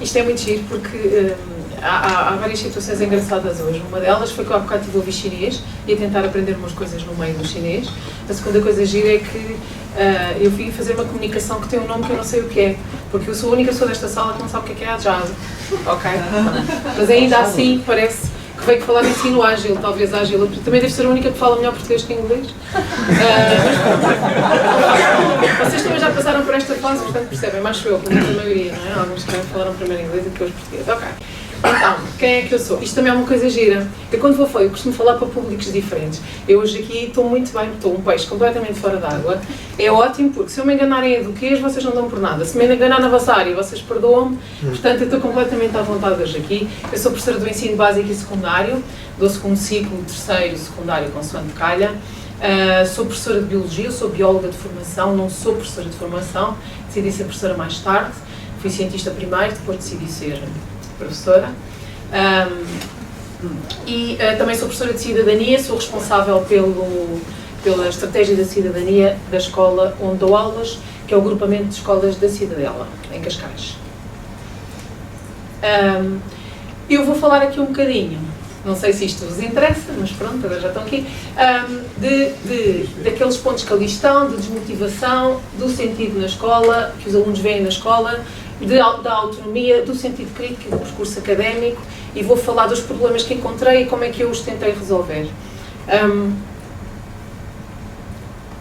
Isto é muito giro porque há várias situações engraçadas hoje. Uma delas foi que eu há bocado estive a ouvir chinês e a tentar aprender umas coisas no meio do chinês. A segunda coisa gira é que eu vim fazer uma comunicação que tem um nome que eu não sei o que é, porque eu sou a única pessoa desta sala que não sabe o que é Agile, ok? Mas ainda assim parece que veio falar de ensino ágil, talvez ágil, também deve ser a única que fala melhor português que inglês. Vocês também já passaram por esta fase, portanto percebem, mais eu, como a maioria, não é? Alguns que falaram primeiro inglês e depois português, ok. Então, quem é que eu sou? Isto também é uma coisa gira. Eu quando vou falar, eu costumo falar para públicos diferentes. Eu hoje aqui estou muito bem, estou um peixe completamente fora d'água. É ótimo porque se eu me enganarem em eduquês, vocês não dão por nada. Se me enganar na vossa área, vocês perdoam-me. Portanto, eu estou completamente à vontade hoje aqui. Eu sou professora do ensino básico e secundário, do segundo ciclo, terceiro, secundário, consoante calha. Sou professora de biologia, eu sou bióloga de formação, não sou professora de formação. Decidi ser professora mais tarde. Fui cientista primeiro, depois decidi ser professora. Também sou professora de cidadania, sou responsável pela estratégia da cidadania da escola onde dou aulas, que é o agrupamento de escolas da Cidadela, em Cascais. Eu vou falar aqui um bocadinho, não sei se isto vos interessa, mas pronto, agora já estão aqui, daqueles pontos que ali estão, de desmotivação, do sentido na escola, que os alunos veem na escola, da autonomia, do sentido crítico e do percurso académico, e vou falar dos problemas que encontrei e como é que eu os tentei resolver.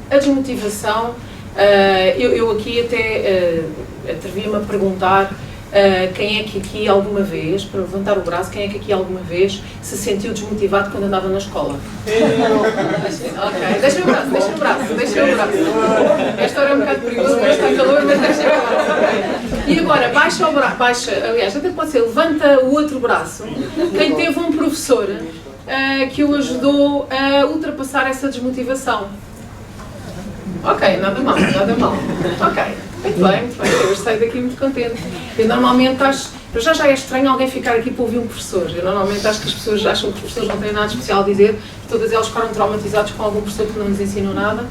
A desmotivação, eu aqui até atrevi-me a perguntar quem é que aqui alguma vez, para levantar o braço, quem é que aqui alguma vez se sentiu desmotivado quando andava na escola? Ok, deixa o braço. Esta hora é um bocado perigoso, mas está calor, mas deixa o braço. Okay. E agora, baixa, aliás, até pode ser, levanta o outro braço, quem teve um professor que o ajudou a ultrapassar essa desmotivação. Ok, nada mal. Ok. Muito bem, eu saio daqui muito contente. Eu normalmente acho, já é estranho alguém ficar aqui para ouvir um professor. Eu normalmente acho que as pessoas acham que os professores não têm nada especial a dizer, todas elas ficaram traumatizadas com algum professor que não nos ensinou nada,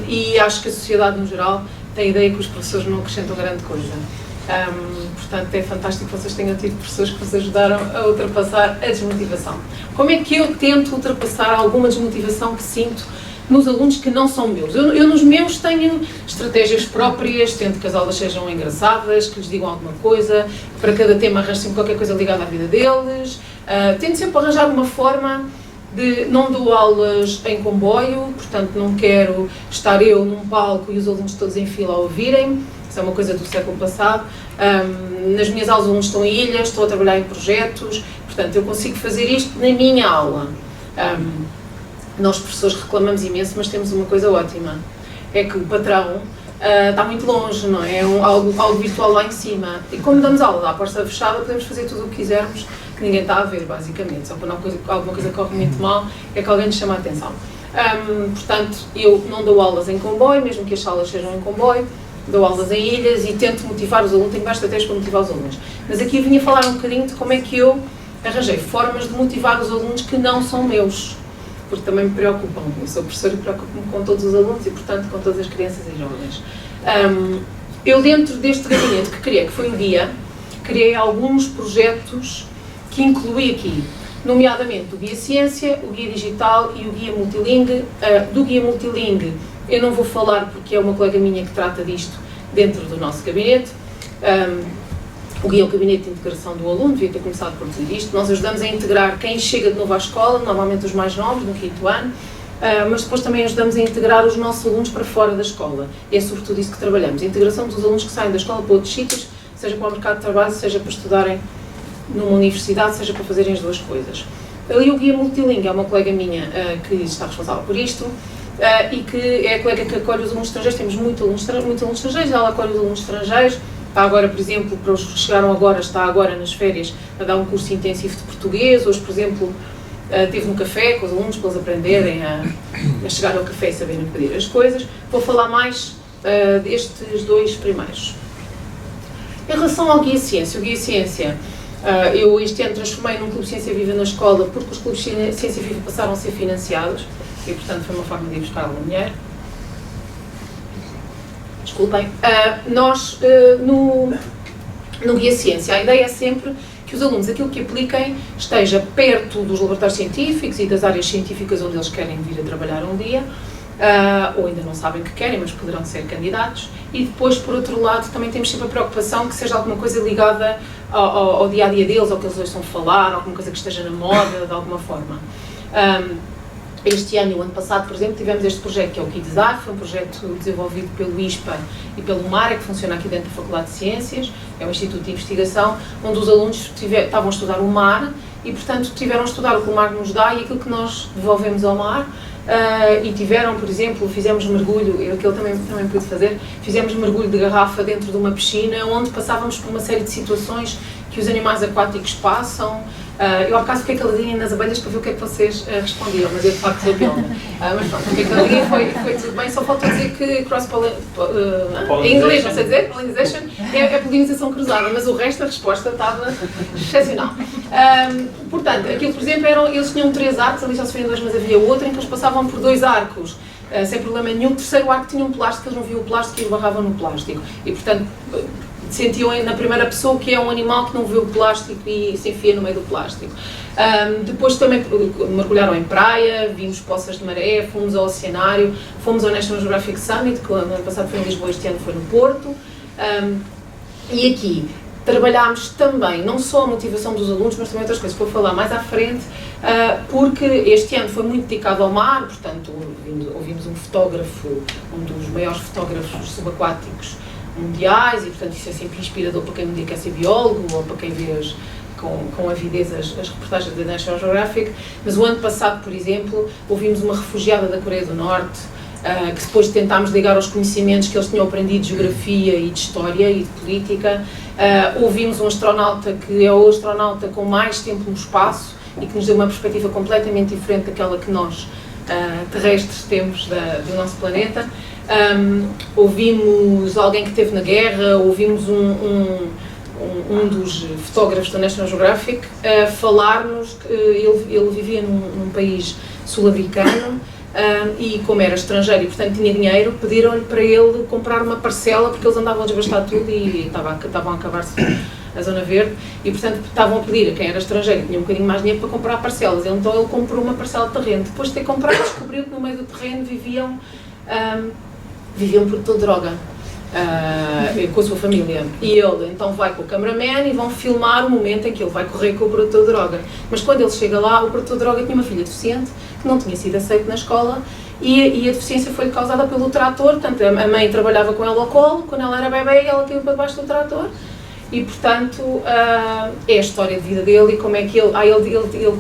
e acho que a sociedade no geral tem a ideia que os professores não acrescentam grande coisa. Portanto, é fantástico que vocês tenham tido professores que vos ajudaram a ultrapassar a desmotivação. Como é que eu tento ultrapassar alguma desmotivação que sinto nos alunos que não são meus? Eu nos meus tenho estratégias próprias, tento que as aulas sejam engraçadas, que lhes digam alguma coisa, para cada tema arranjo sempre qualquer coisa ligada à vida deles, tento sempre arranjar uma forma de, não dou aulas em comboio, portanto não quero estar eu num palco e os alunos todos em fila a ouvirem, isso é uma coisa do século passado. Nas minhas aulas os alunos estão em ilhas, estou a trabalhar em projetos, portanto eu consigo fazer isto na minha aula. Nós professores reclamamos imenso, mas temos uma coisa ótima, é que o patrão está muito longe, não é? É algo virtual lá em cima, e como damos aula à porta fechada, podemos fazer tudo o que quisermos, que ninguém está a ver, basicamente. Só quando alguma coisa corre muito mal, é que alguém nos chama a atenção. Portanto, eu não dou aulas em comboio, mesmo que as salas sejam em comboio, dou aulas em ilhas e tento motivar os alunos, tenho várias estratégias para motivar os alunos. Mas aqui eu vinha falar um bocadinho de como é que eu arranjei formas de motivar os alunos que não são meus, porque também me preocupam. Eu sou professora e preocupo-me com todos os alunos e, portanto, com todas as crianças e jovens. Eu, dentro deste gabinete que criei, que foi o guia, criei alguns projetos que incluí aqui, nomeadamente o Guia Ciência, o Guia Digital e o Guia Multilingue. Do Guia Multilingue eu não vou falar porque é uma colega minha que trata disto dentro do nosso gabinete. O Guia é o Gabinete de Integração do Aluno, devia ter começado por dizer isto. Nós ajudamos a integrar quem chega de novo à escola, normalmente os mais novos, no 5º ano, mas depois também ajudamos a integrar os nossos alunos para fora da escola. E é sobretudo isso que trabalhamos, a integração dos alunos que saem da escola para outros sítios, seja para o mercado de trabalho, seja para estudarem numa universidade, seja para fazerem as duas coisas. Ali o Guia Multilingue é uma colega minha que está responsável por isto, e que é a colega que acolhe os alunos estrangeiros. Temos muitos alunos estrangeiros, ela acolhe os alunos estrangeiros. Está agora, por exemplo, para os que chegaram agora, está agora nas férias a dar um curso intensivo de português. Hoje, por exemplo, esteve no café com os alunos para eles aprenderem a chegar ao café e saberem pedir as coisas. Vou falar mais destes dois primeiros. Em relação ao Guia Ciência, o Guia Ciência, eu este ano transformei num Clube Ciência Viva na escola porque os clubes de Ciência Viva passaram a ser financiados e, portanto, foi uma forma de ir buscar algum dinheiro. Desculpem. Nós, No Guia Ciência, a ideia é sempre que os alunos, aquilo que apliquem, esteja perto dos laboratórios científicos e das áreas científicas onde eles querem vir a trabalhar um dia, ou ainda não sabem o que querem, mas poderão ser candidatos. E depois, por outro lado, também temos sempre a preocupação que seja alguma coisa ligada ao dia-a-dia deles, ao que eles ouçam falar, alguma coisa que esteja na moda, de alguma forma. Este ano e o ano passado, por exemplo, tivemos este projeto que é o Kids Art, foi um projeto desenvolvido pelo ISPA e pelo MARE, que funciona aqui dentro da Faculdade de Ciências, é um instituto de investigação, onde os alunos estavam a estudar o mar e, portanto, tiveram a estudar o que o mar nos dá e aquilo que nós devolvemos ao mar. E tiveram, por exemplo, fizemos mergulho, aquele também pude fazer, fizemos mergulho de garrafa dentro de uma piscina, onde passávamos por uma série de situações que os animais aquáticos passam. Eu há bocado fiquei caladinha nas abelhas para ver o que é que vocês respondiam, mas eu de facto sou bióloga. Mas pronto, fiquei caladinha, foi tudo bem, só faltou dizer que em inglês, não sei dizer, pollinization é polinização cruzada, mas o resto da resposta estava excepcional. Portanto, aquilo, por exemplo, eles tinham 3 arcos, ali só se viam 2, mas havia outro em que eles passavam por 2 arcos, sem problema nenhum. O terceiro arco tinha um plástico, eles não viam o plástico e barravam no plástico. E, portanto, sentiam na primeira pessoa que é um animal que não vê o plástico e se enfia no meio do plástico. Depois também mergulharam em praia, vimos poças de maré, fomos ao oceanário, fomos ao National Geographic Summit, que no ano passado foi em Lisboa, este ano foi no Porto. E aqui trabalhámos também, não só a motivação dos alunos, mas também outras coisas que vou falar mais à frente, porque este ano foi muito dedicado ao mar, portanto ouvimos um fotógrafo, um dos maiores fotógrafos subaquáticos mundiais, e portanto isso é sempre inspirador para quem um dia quer ser biólogo ou para quem vê com avidez as reportagens da National Geographic. Mas o ano passado, por exemplo, ouvimos uma refugiada da Coreia do Norte, que depois tentámos ligar aos conhecimentos que eles tinham aprendido de geografia e de história e de política. Ouvimos um astronauta que é o astronauta com mais tempo no espaço e que nos deu uma perspectiva completamente diferente daquela que nós, terrestres, temos do nosso planeta. Ouvimos alguém que esteve na guerra, ouvimos um dos fotógrafos da National Geographic falar-nos que ele vivia num país sul-americano e como era estrangeiro e portanto tinha dinheiro, pediram-lhe para ele comprar uma parcela porque eles andavam a desbastar tudo e estavam a acabar-se a zona verde e portanto estavam a pedir a quem era estrangeiro e tinha um bocadinho mais dinheiro para comprar parcelas. Então ele comprou uma parcela de terreno. Depois de ter comprado, descobriu que no meio do terreno viviam um produtor de droga com a sua família. E ele então vai com o cameraman e vão filmar o momento em que ele vai correr com o produtor de droga. Mas quando ele chega lá, o produtor de droga tinha uma filha deficiente que não tinha sido aceito na escola e a deficiência foi causada pelo trator. Portanto, a mãe trabalhava com ela ao colo, quando ela era bebê ela caiu para debaixo do trator. E, portanto, é a história de vida dele e como é que ele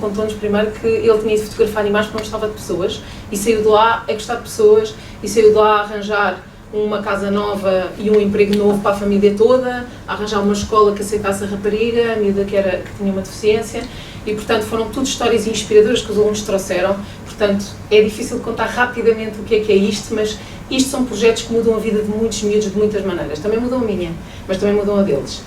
contou-nos primeiro que ele tinha ido fotografar animais porque não gostava de pessoas e saiu de lá a gostar de pessoas e saiu de lá a arranjar uma casa nova e um emprego novo para a família toda, a arranjar uma escola que aceitasse a rapariga, a miúda que tinha uma deficiência e, portanto, foram tudo histórias inspiradoras que os alunos trouxeram. Portanto, é difícil contar rapidamente o que é isto, mas isto são projetos que mudam a vida de muitos miúdos de muitas maneiras. Também mudam a minha, mas também mudam a deles.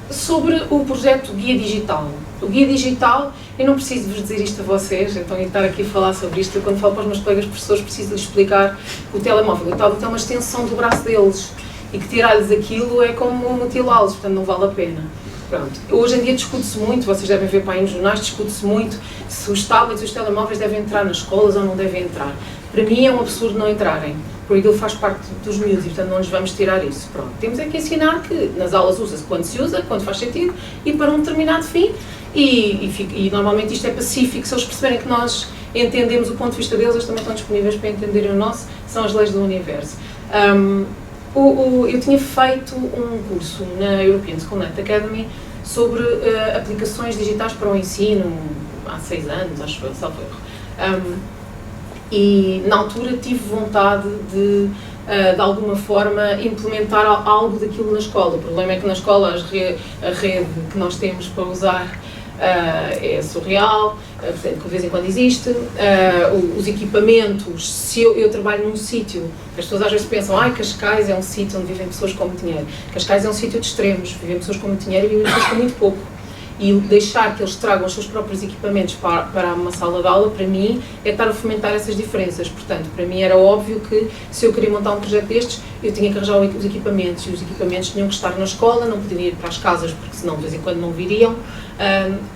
Sobre o projeto Guia Digital. O Guia Digital, eu não preciso vos dizer isto a vocês, então estar aqui a falar sobre isto, eu, quando falo para os meus colegas professores preciso lhes explicar o telemóvel. O tablet é uma extensão do braço deles e que tirar-lhes aquilo é como mutilá-los, portanto não vale a pena. Pronto. Hoje em dia discute-se muito, vocês devem ver para aí nos jornais, discute-se muito se os tablets e os telemóveis devem entrar nas escolas ou não devem entrar. Para mim é um absurdo não entrarem, porque aquilo faz parte dos miúdos e portanto não lhes vamos tirar isso. Pronto. Temos é que ensinar que nas aulas usa-se quando se usa, quando faz sentido e para um determinado fim e normalmente isto é pacífico, se eles perceberem que nós entendemos o ponto de vista deles, eles também estão disponíveis para entenderem o nosso, são as leis do universo. Eu tinha feito um curso na European Schoolnet Academy sobre aplicações digitais para o ensino, há 6 anos, acho eu, salvo erro. E na altura tive vontade de alguma forma implementar algo daquilo na escola. O problema é que na escola a rede que nós temos para usar é surreal, portanto, que de vez em quando existe. Os equipamentos, se eu trabalho num sítio, as pessoas às vezes pensam, Cascais é um sítio onde vivem pessoas com muito dinheiro. Cascais é um sítio de extremos, vivem pessoas com muito dinheiro e vivem pessoas com muito pouco. E o deixar que eles tragam os seus próprios equipamentos para uma sala de aula, para mim, é estar a fomentar essas diferenças. Portanto, para mim era óbvio que se eu queria montar um projeto destes, eu tinha que arranjar os equipamentos, e os equipamentos tinham que estar na escola, não podiam ir para as casas, porque senão de vez em quando não viriam,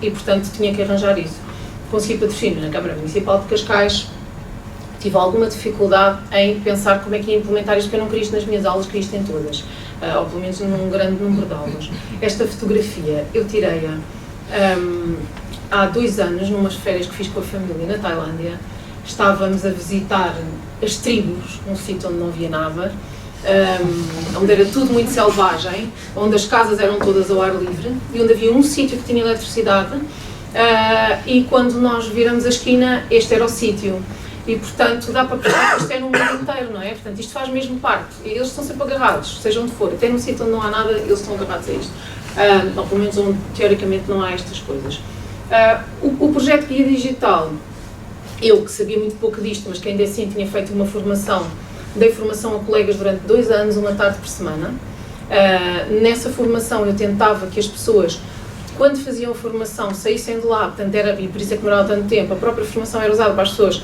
e portanto tinha que arranjar isso. Consegui patrocínio na Câmara Municipal de Cascais, tive alguma dificuldade em pensar como é que ia implementar isto, porque eu não queria isto nas minhas aulas, queria isto em todas, ou pelo menos num grande número de aulas. Esta fotografia eu tirei-a há 2 anos, numas férias que fiz com a família na Tailândia. Estávamos a visitar as tribos, um sítio onde não havia nada, onde era tudo muito selvagem, onde as casas eram todas ao ar livre e onde havia um sítio que tinha eletricidade, e quando nós viramos a esquina, este era o sítio. E, portanto, dá para perceber que isto é no mundo inteiro, não é? Portanto, isto faz mesmo parte. E eles estão sempre agarrados, seja onde for. Até num sítio onde não há nada, eles estão agarrados a isto. Ou pelo menos onde, teoricamente, não há estas coisas. O projeto Guia Digital, eu que sabia muito pouco disto, mas que ainda assim tinha feito uma formação, dei formação a colegas durante 2 anos, uma tarde por semana. Nessa formação eu tentava que as pessoas, quando faziam a formação, saíssem de lá, portanto, e por isso é que demorava tanto tempo, a própria formação era usada para as pessoas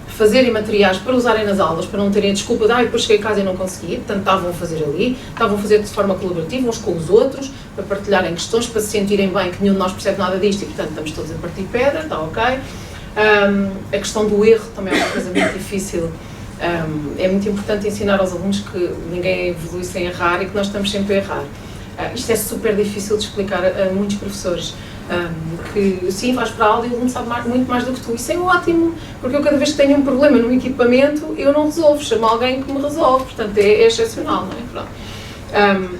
fazerem materiais para usarem nas aulas, para não terem a desculpa de depois cheguei a casa e não consegui, portanto estavam a fazer ali, estavam a fazer de forma colaborativa uns com os outros, para partilharem questões, para se sentirem bem que nenhum de nós percebe nada disto e portanto estamos todos a partir pedra, está ok. A questão do erro também é uma coisa muito difícil, é muito importante ensinar aos alunos que ninguém evolui sem errar e que nós estamos sempre a errar. Isto é super difícil de explicar a muitos professores, que sim, vais para a aula e o aluno sabe muito mais do que tu. Isso é ótimo, porque eu cada vez que tenho um problema no equipamento, eu não resolvo, chamo alguém que me resolve, portanto é excepcional, não é? Pronto.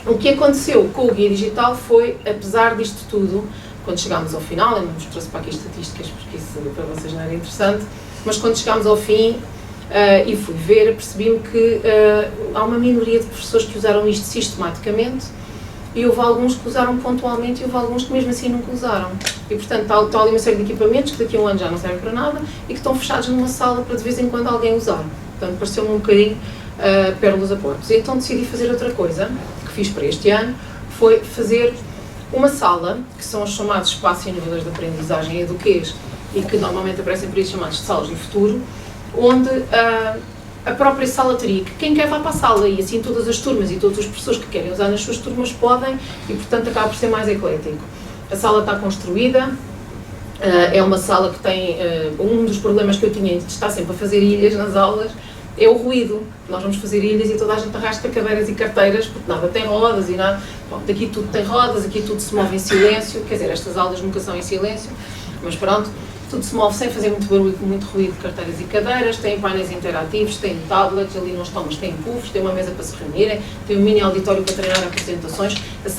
O que aconteceu com o Guia Digital foi, apesar disto tudo, quando chegámos ao final, eu não vos trouxe para aqui estatísticas porque isso para vocês não era interessante, mas quando chegámos ao fim, e fui ver, percebi-me que há uma minoria de professores que usaram isto sistematicamente e houve alguns que usaram pontualmente e houve alguns que mesmo assim nunca usaram. E portanto está ali uma série de equipamentos que daqui a um ano já não servem para nada e que estão fechados numa sala para de vez em quando alguém usar. Portanto pareceu-me um bocadinho pérolas a porcos. E então decidi fazer outra coisa, que fiz para este ano, foi fazer uma sala, que são os chamados espaços inovadores de aprendizagem e eduquês, e que normalmente aparecem por isso chamados de salas do futuro, onde a própria sala teria que quem quer vá para a sala e assim todas as turmas e todas as pessoas que querem usar nas suas turmas podem e portanto acaba por ser mais eclético. A sala está construída, é uma sala que tem, um dos problemas que eu tinha de estar sempre a fazer ilhas nas aulas é o ruído. Nós vamos fazer ilhas e toda a gente arrasta cadeiras e carteiras porque nada tem rodas e nada, bom, daqui tudo tem rodas, aqui tudo se move em silêncio, quer dizer, estas aulas nunca são em silêncio, mas pronto. Tudo se move sem fazer muito barulho, muito ruído de carteiras e cadeiras, tem painéis interativos, tem tablets, ali não estão, mas tem puffs, tem uma mesa para se reunirem, tem um mini auditório para treinar apresentações. A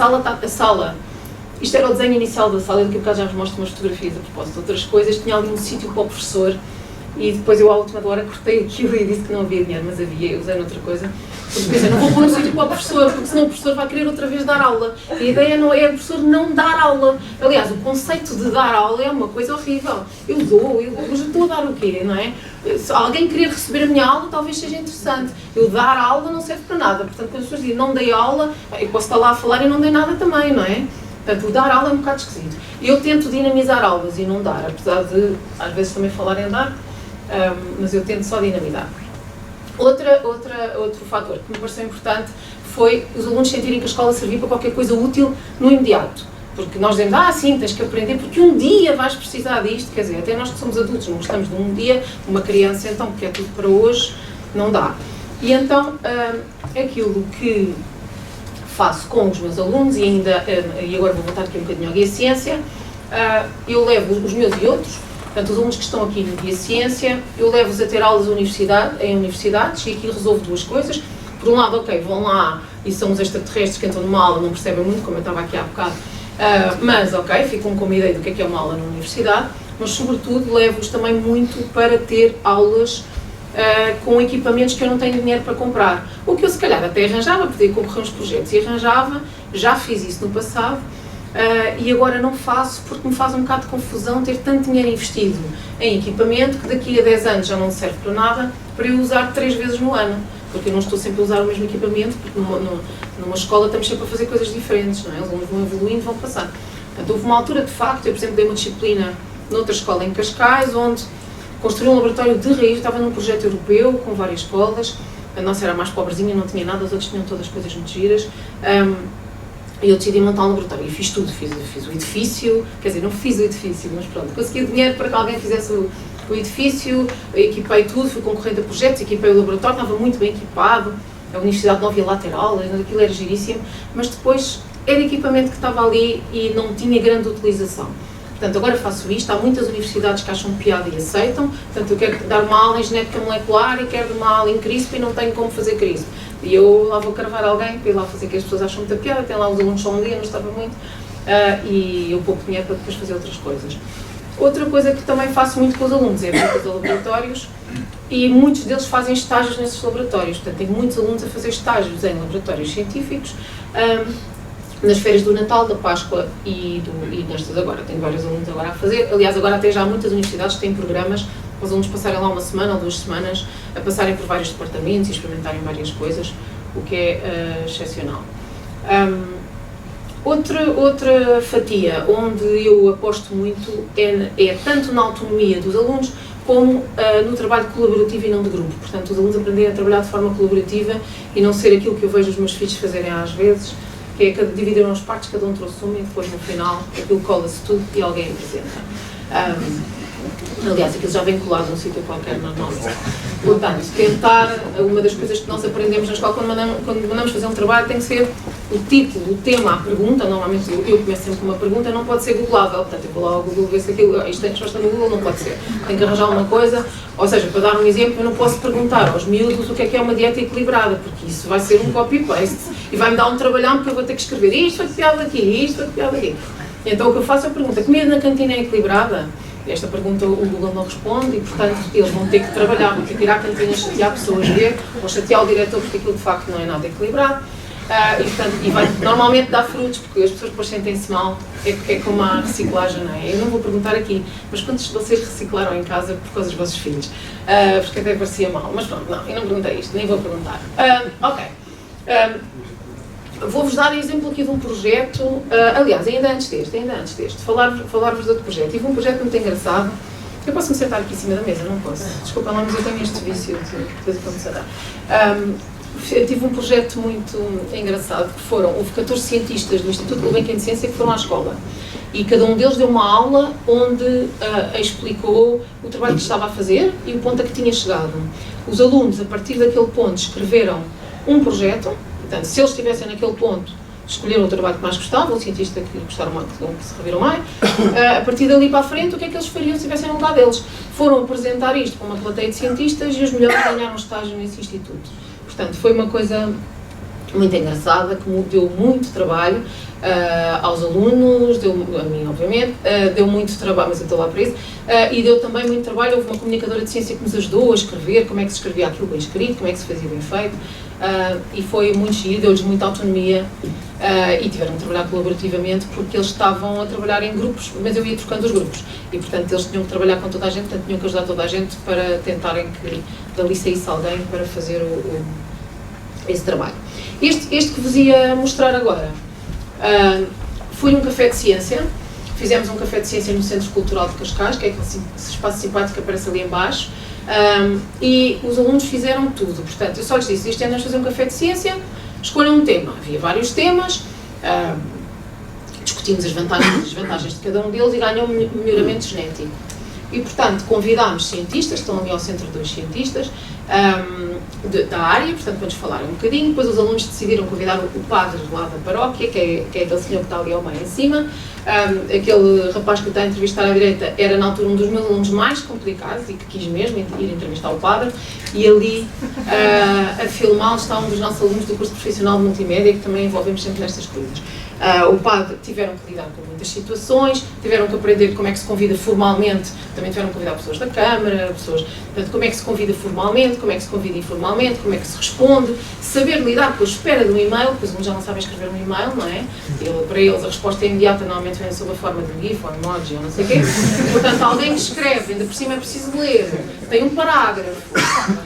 sala, isto era o desenho inicial da sala, e daqui a bocado já vos mostro umas fotografias a propósito de outras coisas, tinha ali um sítio para o professor, e depois eu à última hora cortei aquilo e disse que não havia dinheiro, mas havia, eu usei noutra coisa, porque pensei, não vou pôr um sítio para o professor, porque senão o professor vai querer outra vez dar aula. E a ideia não é o professor não dar aula. Aliás, o conceito de dar aula é uma coisa horrível. Eu já estou a dar o quê, não é? Se alguém querer receber a minha aula, talvez seja interessante. Eu dar aula não serve para nada. Portanto, quando as pessoas dizem não dei aula, eu posso estar lá a falar e não dei nada também, não é? Portanto, o dar aula é um bocado esquisito. Eu tento dinamizar aulas e não dar, apesar de, às vezes, também falar em dar, mas eu tento só dinamizar. Outro fator que me pareceu importante foi os alunos sentirem que a escola servia para qualquer coisa útil no imediato. Porque nós dizemos, sim, tens que aprender, porque um dia vais precisar disto, quer dizer, até nós que somos adultos não gostamos de um dia, uma criança então, porque é tudo para hoje, não dá. E então, aquilo que faço com os meus alunos, e agora vou voltar aqui um bocadinho ao Guia Ciência, eu levo os meus e outros, portanto, os alunos que estão aqui no Guia Ciência, eu levo-os a ter aulas em universidades e aqui resolvo 2 coisas. Por um lado, ok, vão lá e são os extraterrestres que entram numa aula, não percebem muito, como eu estava aqui há bocado, mas ok, ficam com uma ideia do que é uma aula na universidade, mas sobretudo levo-os também muito para ter aulas com equipamentos que eu não tenho dinheiro para comprar. O que eu se calhar até arranjava, podia concorrer uns projetos e arranjava, já fiz isso no passado, e agora não faço porque me faz um bocado de confusão ter tanto dinheiro investido em equipamento que daqui a 10 anos já não serve para nada, para eu usar 3 vezes no ano, porque eu não estou sempre a usar o mesmo equipamento, porque numa escola estamos sempre a fazer coisas diferentes, não é? Os alunos vão evoluindo, vão passar. Portanto, houve uma altura, de facto, eu, por exemplo, dei uma disciplina noutra escola em Cascais, onde construí um laboratório de raiz, estava num projeto europeu, com várias escolas, a nossa era mais pobrezinha, não tinha nada, os outros tinham todas as coisas muito giras, e eu decidi montar um laboratório, e fiz tudo, fiz o edifício, quer dizer, não fiz o edifício, mas pronto, consegui dinheiro para que alguém fizesse o edifício, equipei tudo, fui concorrente a projetos, equipei o laboratório, estava muito bem equipado, a Universidade não havia lateral, aquilo era giríssimo, mas depois era equipamento que estava ali e não tinha grande utilização. Portanto, agora faço isto, há muitas universidades que acham piada e aceitam, portanto, eu quero dar uma aula em genética molecular e quero dar uma aula em CRISP e não tenho como fazer CRISP. E eu lá vou cravar alguém para ir lá fazer, que as pessoas acham muita piada, tem lá os alunos só um dia, não estava muito, e eu pouco dinheiro para depois fazer outras coisas. Outra coisa que também faço muito com os alunos é fazer laboratórios, e muitos deles fazem estágios nesses laboratórios, portanto, tenho muitos alunos a fazer estágios em laboratórios científicos, nas férias do Natal, da Páscoa e nestas agora. Tenho vários alunos agora a fazer. Aliás, agora até já há muitas universidades que têm programas para os alunos passarem lá uma semana ou 2 semanas, a passarem por vários departamentos e experimentarem várias coisas, o que é excepcional. Outra fatia onde eu aposto muito é tanto na autonomia dos alunos como no trabalho colaborativo e não de grupo. Portanto, os alunos aprenderem a trabalhar de forma colaborativa e não ser aquilo que eu vejo os meus filhos fazerem às vezes, que é dividiram as partes, cada um trouxe uma e depois no final aquilo cola-se tudo e alguém apresenta. Aliás, aquilo já vem colado num sítio qualquer na nossa. Portanto, tentar, uma das coisas que nós aprendemos na escola quando mandamos fazer um trabalho tem que ser o título, o tema, a pergunta. Normalmente eu começo sempre com uma pergunta, não pode ser googlável. Portanto, eu vou lá ao Google ver se aquilo, isto tem resposta no Google, não pode ser. Tenho que arranjar uma coisa, ou seja, para dar um exemplo, eu não posso perguntar aos miúdos o que é uma dieta equilibrada, porque isso vai ser um copy-paste e vai-me dar um trabalhão porque eu vou ter que escrever isto foi copiado daqui, isto foi copiado daqui. Então o que eu faço é a pergunta, comida na cantina é equilibrada? Esta pergunta o Google não responde e, portanto, eles vão ter que trabalhar, vão ter que ir à cantina chatear pessoas, ver, ou chatear o diretor porque aquilo de facto não é nada equilibrado. E vai normalmente dar frutos, porque as pessoas depois sentem-se mal, é como a reciclagem, não é? Eu não vou perguntar aqui, mas quantos de vocês reciclaram em casa por causa dos vossos filhos? Porque até parecia mal, mas pronto, não, eu não perguntei isto, nem vou perguntar. Ok. Vou-vos dar exemplo aqui de um projeto, aliás, ainda antes deste, falar-vos de outro projeto. Tive um projeto muito engraçado. Eu posso me sentar aqui em cima da mesa? Não posso. Desculpa lá, mas eu tenho este vício de vez em quando sentar. Tive um projeto muito engraçado, que houve 14 cientistas do Instituto Gulbenkian de Ciência que foram à escola. E cada um deles deu uma aula onde explicou o trabalho que estava a fazer e o ponto a que tinha chegado. Os alunos, a partir daquele ponto, escreveram um projeto. Portanto, se eles estivessem naquele ponto, escolheram o trabalho que mais gostavam, o cientista que gostaram mais, que se reviram mais, a partir dali para a frente, o que é que eles fariam se estivessem no lugar deles? Foram apresentar isto para uma plateia de cientistas e os melhores ganharam estágio nesse instituto. Portanto, foi uma coisa muito engraçada, que deu muito trabalho aos alunos, a mim obviamente, deu muito trabalho, mas eu estou lá para isso, e deu também muito trabalho. Houve uma comunicadora de ciência que nos ajudou a escrever como é que se escrevia aquilo bem escrito, como é que se fazia bem feito, e foi muito giro, deu-lhes muita autonomia, e tiveram que trabalhar colaborativamente porque eles estavam a trabalhar em grupos, mas eu ia trocando os grupos, e portanto eles tinham que trabalhar com toda a gente, portanto tinham que ajudar toda a gente para tentarem que dali saísse alguém para fazer esse trabalho. Este que vos ia mostrar agora foi um café de ciência. Fizemos um café de ciência no Centro Cultural de Cascais, que é aquele espaço simpático que aparece ali em baixo, e os alunos fizeram tudo. Portanto, eu só lhes disse, este ano vamos fazer um café de ciência, escolham um tema. Havia vários temas, discutimos as vantagens e desvantagens de cada um deles e ganhou melhoramento genético. E, portanto, convidámos cientistas, estão ali ao centro 2 cientistas, da área, portanto, para nos falarem um bocadinho. Depois os alunos decidiram convidar o padre lá da paróquia, que é aquele senhor que está ali ao meio em cima. Aquele rapaz que está a entrevistar à direita era, na altura, um dos meus alunos mais complicados e que quis mesmo ir entrevistar o padre. E ali, a filmá-lo, está um dos nossos alunos do curso profissional de multimédia, que também envolvemos sempre nestas coisas. O padre tiveram que lidar com muitas situações, tiveram que aprender como é que se convida formalmente, também tiveram que convidar pessoas da Câmara, portanto, como é que se convida formalmente, como é que se convida informalmente, como é que se responde, saber lidar com a espera de um e-mail, pois uns já não sabem escrever um e-mail, não é? Para eles a resposta é imediata, normalmente vem sob a forma de GIF ou emoji ou não sei o quê. Portanto, alguém que escreve, ainda por cima é preciso ler, tem um parágrafo,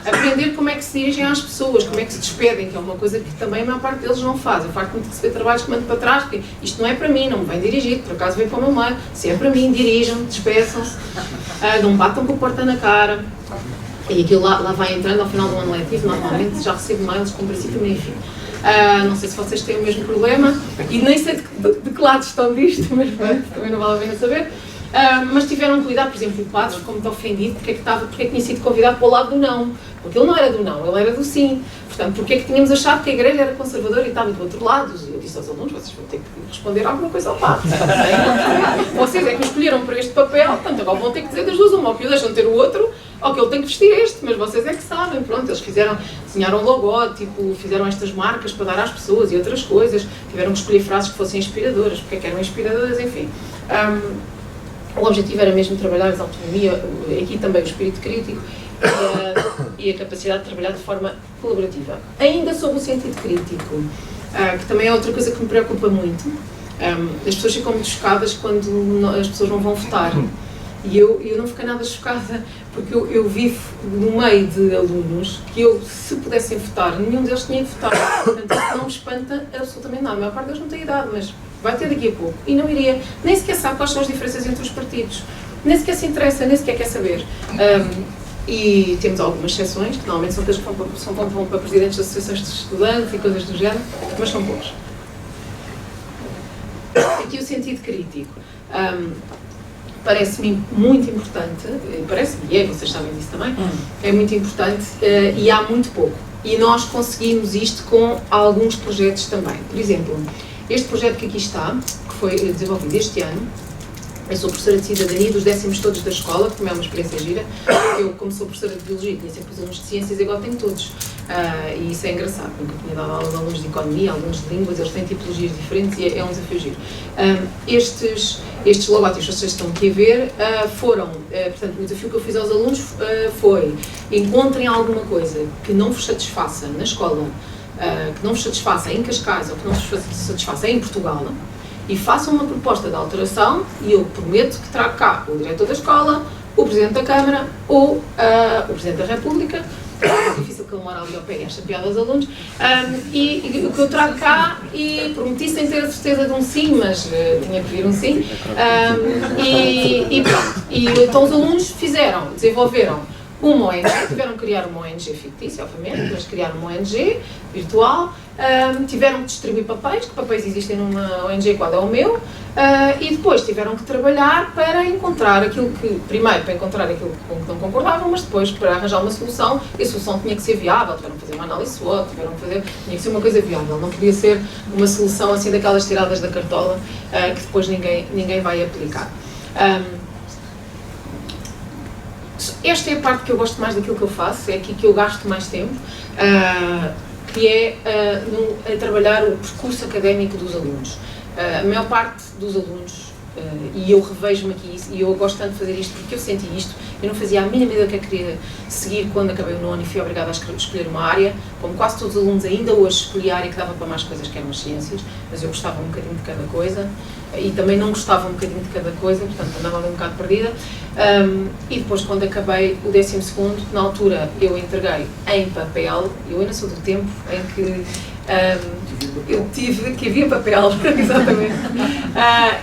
aprender como é que se dirigem às pessoas, como é que se despedem, que é uma coisa que também a maior parte deles não faz. Eu farto muito de receber trabalhos que mando para trás, que isto não é para mim, não me vem dirigido, por acaso vem para o meu mail, se é para mim, dirijam, despeçam-se, não batam com a porta na cara. E aquilo lá vai entrando ao final do ano letivo, normalmente já recebo mails com princípio e fim. Não sei se vocês têm o mesmo problema, e nem sei de que lado estão disto, mas também não vale a pena saber. Mas tiveram que lidar, por exemplo, o padre ficou muito ofendido porque é que tinha sido convidado para o lado do não. Porque ele não era do não, ele era do sim. Portanto, porque é que tínhamos achado que a igreja era conservadora e estava do outro lado? E eu disse aos alunos, vocês vão ter que responder alguma coisa ao padre. Vocês é que me escolheram para este papel, portanto agora vão ter que dizer das duas uma, ou que o deixam ter o outro, ou que ele tem que vestir este, mas vocês é que sabem. Pronto, eles desenharam logótipo, fizeram estas marcas para dar às pessoas e outras coisas, tiveram que escolher frases que fossem inspiradoras, porque é que eram inspiradoras, enfim. O objetivo era mesmo trabalhar a autonomia, aqui também o espírito crítico e a capacidade de trabalhar de forma colaborativa. Ainda sobre o sentido crítico, que também é outra coisa que me preocupa muito, as pessoas ficam muito chocadas quando as pessoas não vão votar. E eu não fiquei nada chocada, porque eu vivo no meio de alunos que se pudessem votar, nenhum deles tinha de votar. Portanto, isso não me espanta absolutamente nada. A maior parte deles não tem idade, mas vai ter daqui a pouco. E não iria, nem sequer sabe quais são as diferenças entre os partidos. Nem sequer se interessa, nem sequer quer saber. E temos algumas exceções, que normalmente são aqueles que vão para presidentes de associações de estudantes e coisas do género, mas são poucos. Aqui o sentido crítico. Parece-me muito importante, parece-me, vocês sabem disso também, é muito importante e há muito pouco. E nós conseguimos isto com alguns projetos também. Por exemplo, este projeto que aqui está, que foi desenvolvido este ano, eu sou professora de cidadania dos 10º todos da escola, que também é uma experiência gira. Eu, como sou professora de biologia, tinha sempre os alunos de ciências, agora tenho todos. E isso é engraçado, porque eu tinha dado aula a alunos de economia, alunos de línguas, eles têm tipologias diferentes e é um desafio giro. Estes logótipos que vocês estão aqui a ver portanto, o desafio que eu fiz aos alunos foi encontrem alguma coisa que não vos satisfaça na escola, que não vos satisfaça em Cascais ou que não vos satisfaça em Portugal, e façam uma proposta de alteração e eu prometo que trago cá o diretor da escola, o Presidente da Câmara ou o Presidente da República. É difícil que ele mora ali ao pé e acha piada aos alunos. E o que eu trago cá, e prometi sem ter a certeza de um sim, mas tinha que vir um sim. E pronto. E então os alunos desenvolveram uma ONG, tiveram que criar uma ONG fictícia, obviamente, mas criaram uma ONG virtual, tiveram que distribuir papéis, que papéis existem numa ONG qual é o meu, e depois tiveram que trabalhar para encontrar aquilo que, primeiro para encontrar aquilo com que não concordavam, mas depois para arranjar uma solução, e a solução tinha que ser viável, tiveram que fazer uma análise SWOT, tinha que ser uma coisa viável, não podia ser uma solução assim daquelas tiradas da cartola, que depois ninguém vai aplicar. Esta é a parte que eu gosto mais daquilo que eu faço, é aqui que eu gasto mais tempo, que é a trabalhar o percurso académico dos alunos. A maior parte dos alunos, e eu revejo-me aqui, e eu gosto tanto de fazer isto porque eu senti isto, eu não fazia a mínima ideia do que eu queria seguir quando acabei o nono e fui obrigada a escolher uma área, como quase todos os alunos ainda hoje escolhi a área que dava para mais coisas, que eram as ciências, mas eu gostava um bocadinho de cada coisa, e também não gostava um bocadinho de cada coisa, portanto andava ali um bocado perdida. E depois, quando acabei o 12º, na altura eu entreguei em papel, eu ainda sou do tempo em que eu tive que havia papel, exatamente,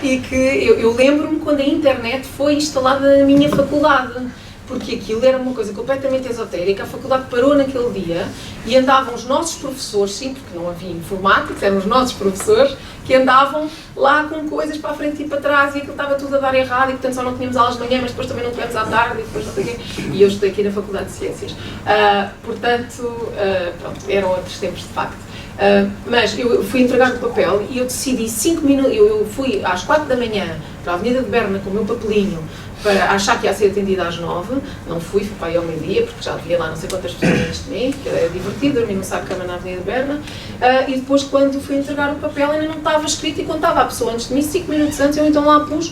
e que eu lembro-me quando a internet foi instalada na minha faculdade, porque aquilo era uma coisa completamente esotérica, a faculdade parou naquele dia e andavam os nossos professores, sim, porque não havia informática, eram os nossos professores, que andavam lá com coisas para a frente e para trás e aquilo estava tudo a dar errado e portanto só não tínhamos aulas de manhã, mas depois também não tivemos à tarde e depois não sei o quê, e eu estudei aqui na Faculdade de Ciências. Portanto, pronto, eram outros tempos de facto. Mas eu fui entregar o papel e eu decidi 5 minutos, eu fui às 4 da manhã para a Avenida de Berna com o meu papelinho para achar que ia ser atendida às 9, não fui para aí ao meio-dia, porque já havia lá não sei quantas pessoas antes de mim, que era divertido, dormi no saco-cama na Avenida de Berna, e depois quando fui entregar o papel ainda não estava escrito e quando estava a pessoa antes de mim, 5 minutos antes, eu então lá pus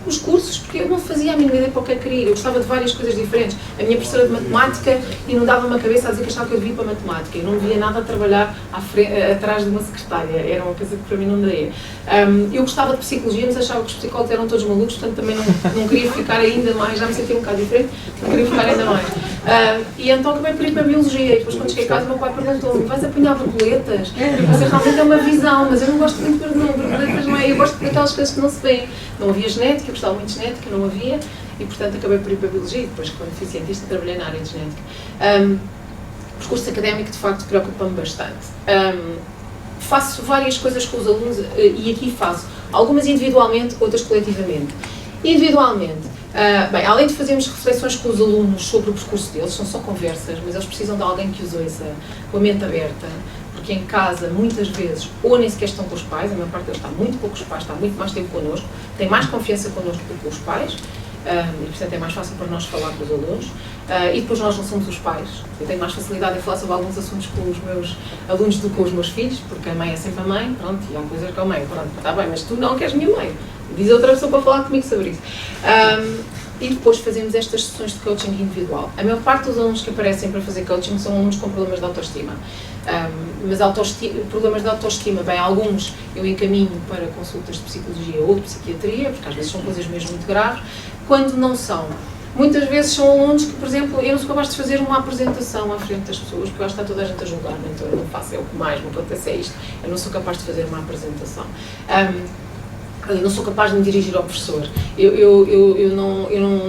os cursos, porque eu não fazia a mínima ideia para o que eu queria. Eu gostava de várias coisas diferentes. A minha professora de matemática inundava-me a cabeça a dizer que achava que eu devia ir para a matemática. Eu não via nada a trabalhar atrás de uma secretária. Era uma coisa que para mim não daria. Eu gostava de psicologia, mas achava que os psicólogos eram todos malucos, portanto também não queria ficar ainda mais, já me sentia um bocado diferente, não queria ficar ainda mais. E então acabei por ir para a biologia. E depois quando cheguei a casa, o meu pai perguntou-me: vais apanhar borboletas? Eu pensei, realmente é uma visão, mas eu não gosto muito de borboletas, não é? Eu gosto daquelas coisas que não se vêem. Não havia genética, eu gostava muito de genética, não havia, e portanto acabei por ir para a biologia, e depois, quando fui cientista, trabalhei na área de genética. O percurso académico, de facto, preocupa-me bastante. Faço várias coisas com os alunos, e aqui faço algumas individualmente, outras coletivamente. Individualmente, bem, além de fazermos reflexões com os alunos sobre o percurso deles, são só conversas, mas eles precisam de alguém que os ouça com a mente aberta, porque em casa, muitas vezes, ou nem sequer estão com os pais, a maior parte deles está muito pouco com os pais, está muito mais tempo connosco, tem mais confiança connosco do que com os pais, e portanto é mais fácil para nós falar com os alunos, e depois nós não somos os pais. Eu tenho mais facilidade em falar sobre alguns assuntos com os meus alunos do que com os meus filhos, porque a mãe é sempre a mãe, pronto, e há coisas com a mãe, pronto, está bem, mas tu não queres minha mãe, diz outra pessoa para falar comigo sobre isso. E depois fazemos estas sessões de coaching individual. A maior parte dos alunos que aparecem para fazer coaching são alunos com problemas de autoestima. Mas problemas de autoestima, bem, alguns eu encaminho para consultas de psicologia ou de psiquiatria, porque às vezes são coisas mesmo muito graves, quando não são. Muitas vezes são alunos que, por exemplo, eu não sou capaz de fazer uma apresentação à frente das pessoas, porque eu acho que está toda a gente a julgar-me, então eu não faço, é o que mais me acontece é isto, eu não sou capaz de fazer uma apresentação. Eu não sou capaz de me dirigir ao professor, eu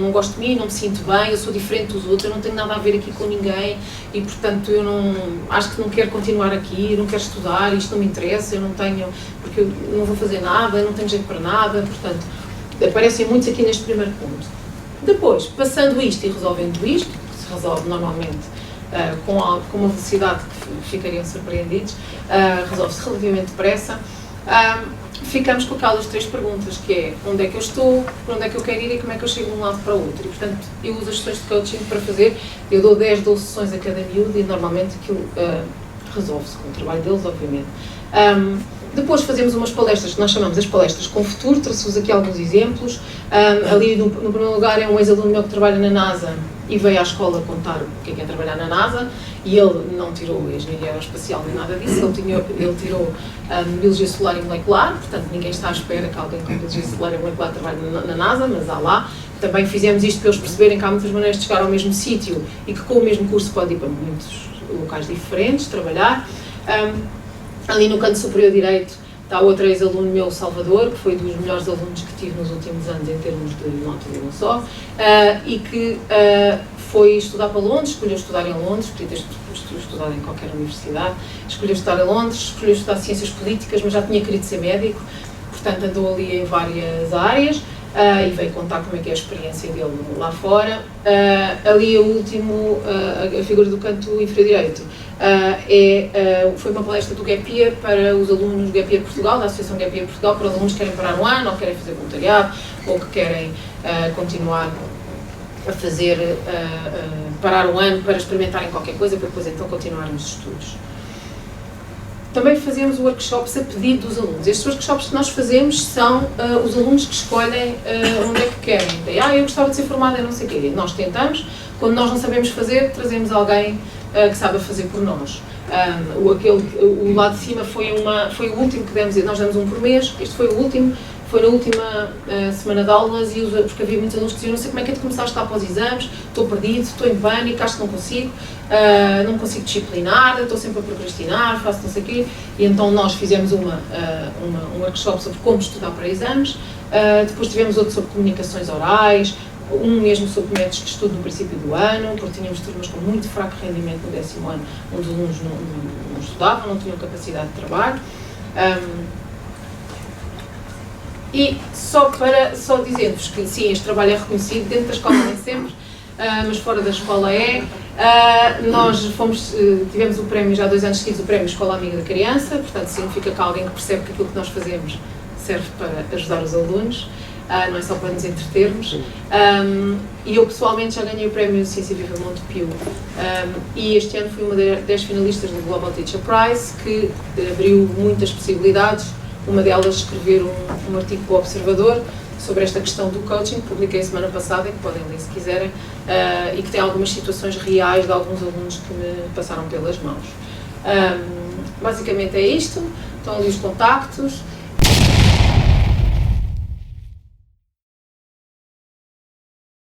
não gosto de mim, não me sinto bem, eu sou diferente dos outros, eu não tenho nada a ver aqui com ninguém e, portanto, acho que não quero continuar aqui, eu não quero estudar, isto não me interessa, eu não tenho, porque eu não vou fazer nada, eu não tenho jeito para nada, portanto, aparecem muitos aqui neste primeiro ponto. Depois, passando isto e resolvendo isto, que se resolve normalmente com uma velocidade que ficariam surpreendidos, resolve-se relativamente depressa. Ficamos com aquelas 3 perguntas, que é onde é que eu estou, para onde é que eu quero ir e como é que eu chego de um lado para o outro. E, portanto, eu uso as sessões de coaching para fazer, eu dou 10, 12 sessões a cada miúdo e normalmente aquilo resolve-se com o trabalho deles, obviamente. Depois fazemos umas palestras que nós chamamos as palestras com futuro, trouxe-vos aqui alguns exemplos. Ali no primeiro lugar é um ex-aluno meu que trabalha na NASA e veio à escola contar o que é trabalhar na NASA, e ele não tirou engenharia aeroespacial nem nada disso, ele tirou biologia solar e molecular, portanto ninguém está à espera que alguém com biologia solar e molecular trabalhe na NASA, mas há lá. Também fizemos isto para eles perceberem que há muitas maneiras de chegar ao mesmo sítio e que com o mesmo curso pode ir para muitos locais diferentes, trabalhar. Ali no canto superior direito está outro ex-aluno meu, Salvador, que foi dos melhores alunos que tive nos últimos anos em termos de nota e não só, e que foi estudar para Londres, escolheu estudar em Londres, podia ter estudado em qualquer universidade, escolheu estudar em Londres, escolheu estudar ciências políticas, mas já tinha querido ser médico, portanto andou ali em várias áreas, e veio contar como é que é a experiência dele lá fora. Ali o último, a figura do canto inferior direito, foi uma palestra do Gap Year para os alunos do Gap Year Portugal, da Associação Gap Year Portugal, para os alunos que querem parar um ano, ou querem fazer voluntariado, ou que querem continuar a fazer, parar um ano para experimentarem qualquer coisa, para depois então continuarem os estudos. Também fazemos workshops a pedido dos alunos. Estes workshops que nós fazemos são os alunos que escolhem onde é que querem. Eu gostava de ser formada em não sei o quê. Nós tentamos, quando nós não sabemos fazer, trazemos alguém que saiba fazer por nós. O lado de cima foi o último que demos, nós damos um por mês, este foi o último, foi na última semana de aulas, porque havia muitos alunos que diziam: não sei como é que é de começar a estar para os exames, estou perdido, estou em pânico, acho que não consigo disciplinar, estou sempre a procrastinar, faço não sei o quê, e então nós fizemos um workshop sobre como estudar para exames, depois tivemos outro sobre comunicações orais, um mesmo sobre métodos de estudo no princípio do ano, porque tínhamos turmas com muito fraco rendimento no 10º ano, onde os alunos não estudavam, não tinham capacidade de trabalho. E só dizendo-vos que sim, este trabalho é reconhecido, dentro da escola nem sempre, mas fora da escola nós tivemos o prémio, já há 2 anos seguidos, o prémio Escola Amiga da Criança, portanto significa que há alguém que percebe que aquilo que nós fazemos serve para ajudar os alunos, não é só para nos entretermos. E eu pessoalmente já ganhei o prémio Ciência Viva Montepio, e este ano fui uma das 10 finalistas do Global Teacher Prize, que abriu muitas possibilidades. Uma delas, escrever um artigo para o Observador sobre esta questão do coaching, que publiquei semana passada e que podem ler se quiserem, e que tem algumas situações reais de alguns alunos que me passaram pelas mãos. Basicamente é isto, estão ali os contactos.